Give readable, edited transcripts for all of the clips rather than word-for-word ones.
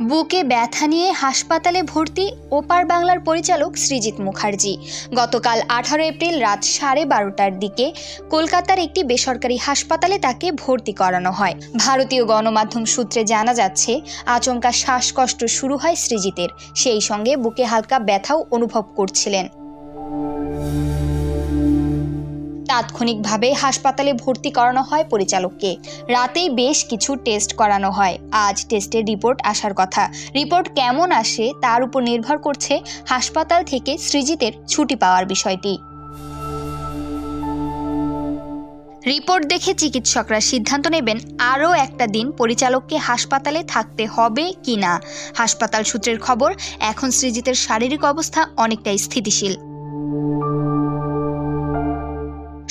বুকে ব্যথা নিয়ে হাসপাতালে ভর্তি ওপার বাংলার পরিচালক সৃজিত মুখার্জি। গতকাল 18 এপ্রিল রাত 12:30টার দিকে কলকাতার একটি বেসরকারি হাসপাতালে তাকে ভর্তি করানো হয়। ভারতীয় গণমাধ্যম সূত্রে জানা যাচ্ছে, আচমকা শ্বাসকষ্ট শুরু হয় সৃজিতের, সেই সঙ্গে বুকে হালকা ব্যথাও অনুভব করছিলেন। তাৎক্ষণিকভাবে হাসপাতালে ভর্তি করানো হয় পরিচালককে। রাতেই বেশ কিছু টেস্ট করানো হয়। আজ টেস্টের রিপোর্ট আসার কথা। রিপোর্ট কেমন আসে তার উপর নির্ভর করছে হাসপাতাল থেকে সৃজিতের ছুটি পাওয়ার বিষয়টি। রিপোর্ট দেখে চিকিৎসকরা সিদ্ধান্ত নেবেন আরও একটা দিন পরিচালককে হাসপাতালে থাকতে হবে কি না। হাসপাতাল সূত্রের খবর, এখন সৃজিতের শারীরিক অবস্থা অনেকটাই স্থিতিশীল।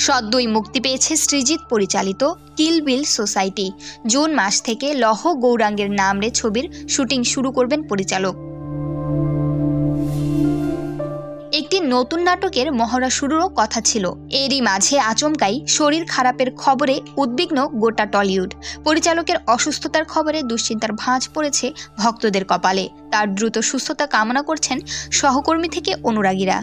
সদ্যই মুক্তি পেয়েছে সৃজিত পরিচালিত কিল বিল সোসাইটি। জুন মাস থেকে লহ গৌরাঙ্গের নামরে ছবির শুটিং শুরু করবেন পরিচালক। একটি নতুন নাটকের মহড়া শুরুরও কথা ছিল। এরই মাঝে আচমকাই শরীর খারাপের খবরে উদ্বিগ্ন গোটা টলিউড। পরিচালকের অসুস্থতার খবরে দুশ্চিন্তার ভাঁজ পড়েছে ভক্তদের কপালে। তার দ্রুত সুস্থতা কামনা করছেন সহকর্মী থেকে অনুরাগীরা।